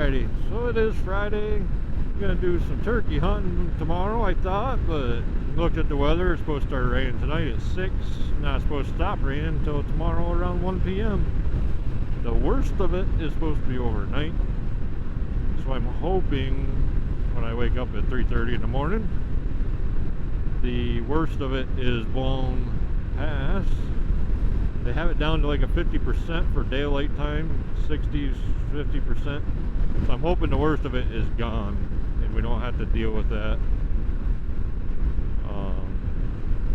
Alrighty, so it is Friday. I'm gonna do some turkey hunting tomorrow, I thought, but looked at the weather. It's supposed to start raining tonight at 6. Not supposed to stop raining until tomorrow around 1 p.m. The worst of it is supposed to be overnight. So I'm hoping when I wake up at 3:30 in the morning, the worst of it is blown past. They have it down to like a 50% for daylight time, 60s, 50%. So I'm hoping the worst of it is gone and we don't have to deal with that.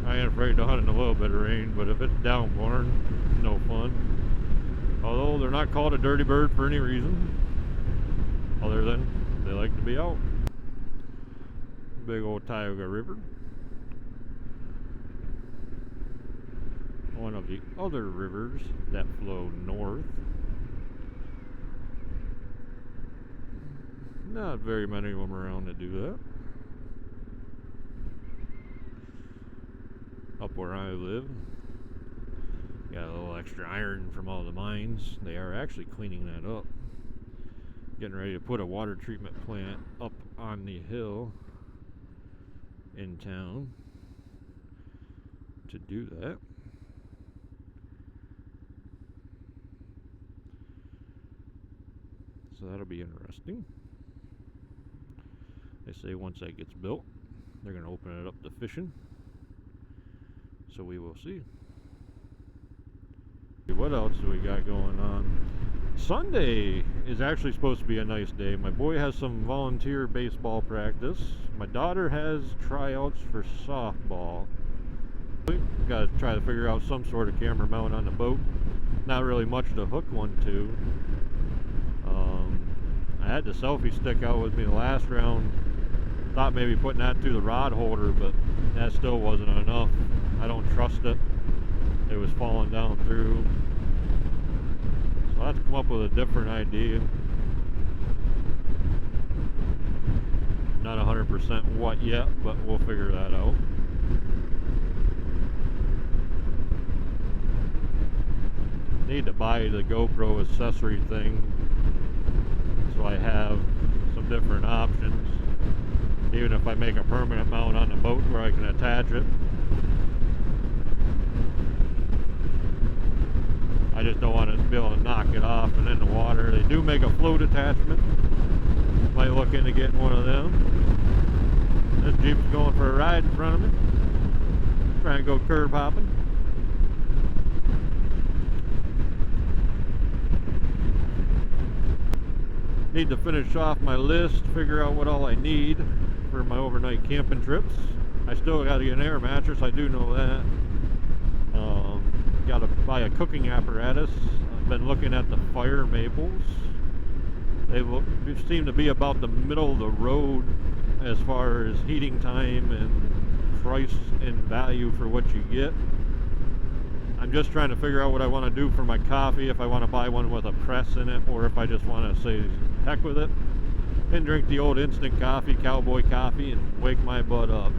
I ain't afraid to hunt in a little bit of rain, but if it's downpouring, no fun. Although they're not called a dirty bird for any reason, other than they like to be out. Big old Tioga River. One of the other rivers that flow north. Not very many of them around that do that. Up where I live, got a little extra iron from all the mines. They are actually cleaning that up. Getting ready to put a water treatment plant up on the hill in town to do that. So that'll be interesting. They say once that gets built, they're going to open it up to fishing. So we will see. What else do we got going on? Sunday is actually supposed to be a nice day. My boy has some volunteer baseball practice. My daughter has tryouts for softball. Got to try to figure out some sort of camera mount on the boat. Not really much to hook one to. I had the selfie stick out with me the last round. Thought maybe putting that through the rod holder, but that still wasn't enough. I don't trust it. It was falling down through. So I have to come up with a different idea. Not 100% what yet, but we'll figure that out. Need to buy the GoPro accessory thing, so I have some different options. Even if I make a permanent mount on the boat where I can attach it. I just don't want to be able to knock it off and in the water. They do make a float attachment. Might look into getting one of them. This Jeep's going for a ride in front of me. Trying to go curb hopping. Need to finish off my list, figure out what all I need for my overnight camping trips. I still got to get an air mattress, I do know that. Got to buy a cooking apparatus. I've been looking at the fire maples. They seem to be about the middle of the road as far as heating time and price and value for what you get. I'm just trying to figure out what I want to do for my coffee, if I want to buy one with a press in it, or if I just want to say heck with it and drink the old instant coffee, cowboy coffee, and wake my butt up.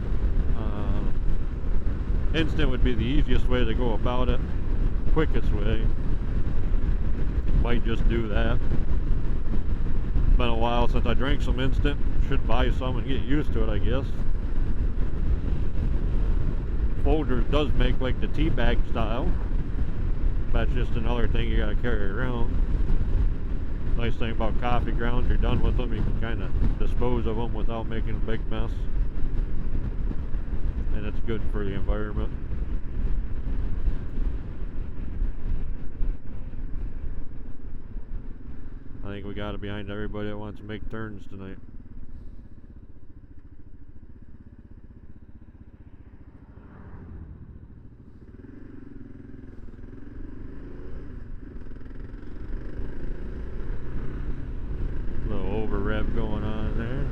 Instant would be the easiest way to go about it, quickest way. Might just do that. Been a while since I drank some instant. Should buy some and get used to it, I guess. Folgers does make like the tea bag style. That's just another thing you gotta carry around. Nice thing about coffee grounds, you're done with them, you can kind of dispose of them without making a big mess. And it's good for the environment. I think we got it behind everybody that wants to make turns tonight. Little over rev going on there.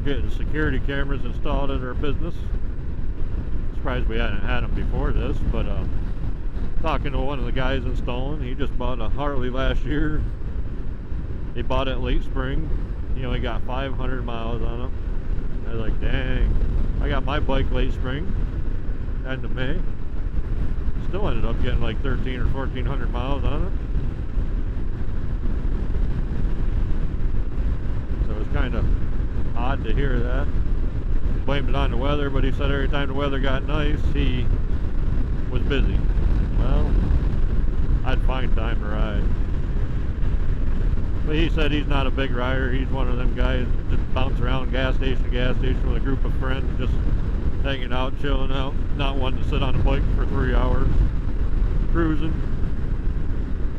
Getting security cameras installed at our business. Surprised we hadn't had them before this, but talking to one of the guys installing, he just bought a Harley last year. He bought it late spring. He only got 500 miles on it. I was like, dang. I got my bike late spring, end of May. Still ended up getting like 13 or 1400 miles on it. So it was kind of odd to hear that. Blamed it on the weather, but he said every time the weather got nice, he was busy. Well, I'd find time to ride. But he said he's not a big rider. He's one of them guys that just bounce around gas station to gas station with a group of friends, just hanging out, chilling out, not wanting to sit on a bike for 3 hours, cruising.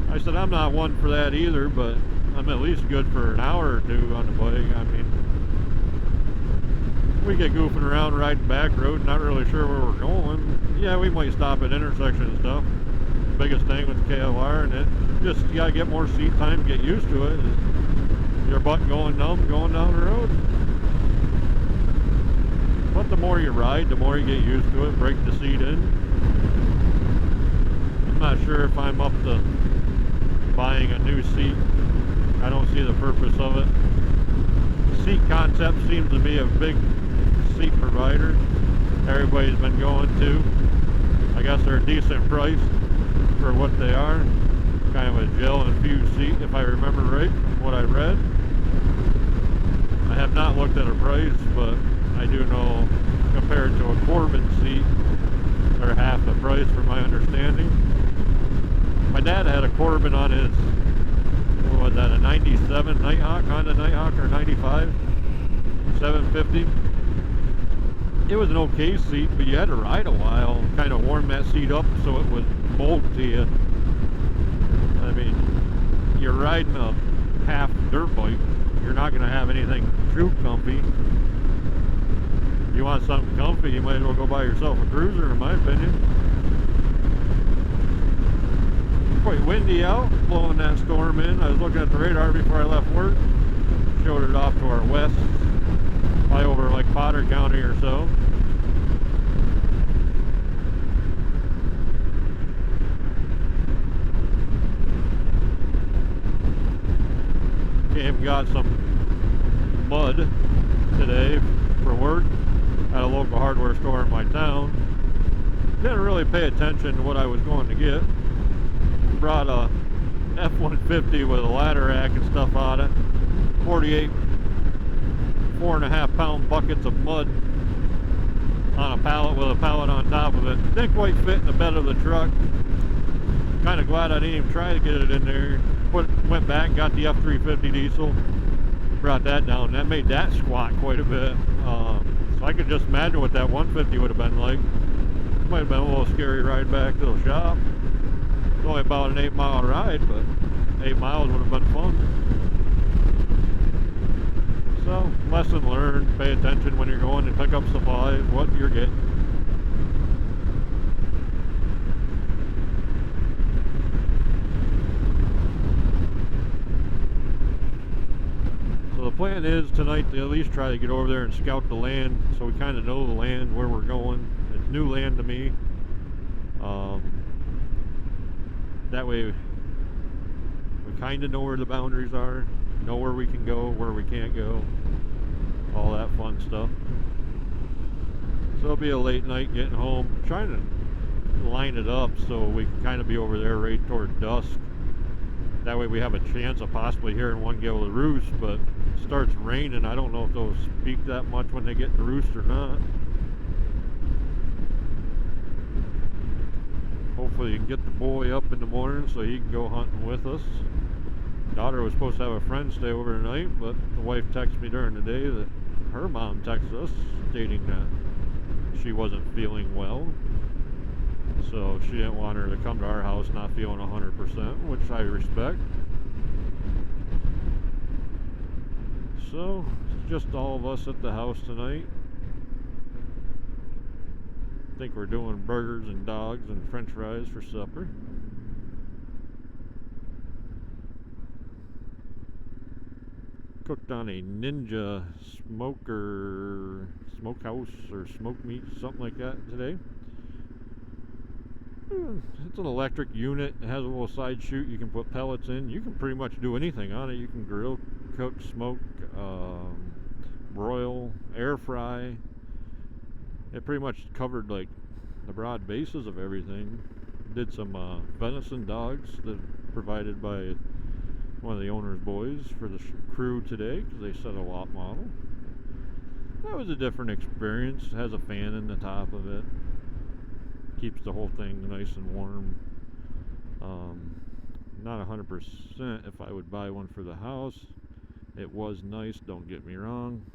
I said I'm not one for that either, but I'm at least good for an hour or two on the bike. I mean, we get goofing around riding back roads, not really sure where we're going. Yeah, we might stop at intersections and stuff. Biggest thing with the KLR, and it just, you gotta get more seat time to get used to it. Your butt going numb going down the road. But the more you ride, the more you get used to it, break the seat in. I'm not sure if I'm up to buying a new seat. I don't see the purpose of it. Seat Concept seems to be a big seat provider everybody's been going to. I guess they're a decent price for what they are. Kind of a gel infused seat, if I remember right from what I read. I have not looked at a price, but I do know compared to a Corbin seat, they're half the price from my understanding. My dad had a Corbin on his, what was that, a 97 Nighthawk, Honda Nighthawk, or 95 750. It was an okay seat, but you had to ride a while, kind of warm that seat up so it would mold to you. I mean, you're riding a half dirt bike, you're not going to have anything true comfy. If you want something comfy, you might as well go buy yourself a cruiser, in my opinion. Quite windy out, blowing that storm in. I was looking at the radar before I left work. Showed it off to our west, probably over like Potter County or so. Came got some mud today for work at a local hardware store in my town. Didn't really pay attention to what I was going to get. Brought a F-150 with a ladder rack and stuff on it. 48 4.5 pound buckets of mud on a pallet with a pallet on top of it. Didn't quite fit in the bed of the truck. Kind of glad I didn't even try to get it in there. Went back and got the F-350 diesel. Brought that down. That made that squat quite a bit. So I could just imagine what that 150 would have been like. Might have been a little scary ride back to the shop. It's only about an 8-mile ride, but 8 miles would have been fun. So, lesson learned. Pay attention when you're going to pick up supplies, what you're getting. So the plan is tonight to at least try to get over there and scout the land, so we kind of know the land, where we're going. It's new land to me. That way we kind of know where the boundaries are, know where we can go, where we can't go, all that fun stuff. So it'll be a late night getting home. I'm trying to line it up so we can kind of be over there right toward dusk. That way we have a chance of possibly hearing one get able to roost, but it starts raining. I don't know if they'll speak that much when they get to roost or not. Hopefully you can get the boy up in the morning so he can go hunting with us. Daughter was supposed to have a friend stay over tonight, but the wife texted me during the day that her mom texted us stating that she wasn't feeling well. So she didn't want her to come to our house not feeling 100%, which I respect. So it's just all of us at the house tonight. I think we're doing burgers and dogs and french fries for supper. Cooked on a Ninja smokehouse or smoke meat, something like that today. It's an electric unit. It has a little side chute you can put pellets in. You can pretty much do anything on it. You can grill, cook, smoke, broil, air fry. It pretty much covered like the broad bases of everything. Did some venison dogs that provided by one of the owner's boys for the crew today, because they set a lot model. That was a different experience. It has a fan in the top of it. Keeps the whole thing nice and warm. Not 100% if I would buy one for the house. It was nice, don't get me wrong.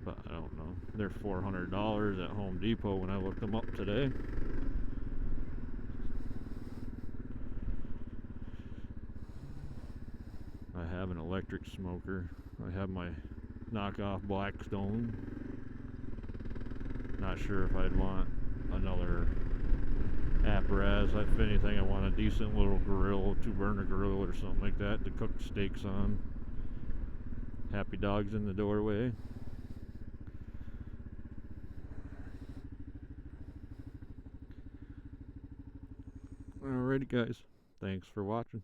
But I don't know. They're $400 at Home Depot when I looked them up today. I have an electric smoker. I have my knockoff Blackstone. Not sure if I'd want another apparatus. If anything, I want a decent little grill, 2-burner grill or something like that to cook steaks on. Happy dogs in the doorway. Alrighty guys, thanks for watching.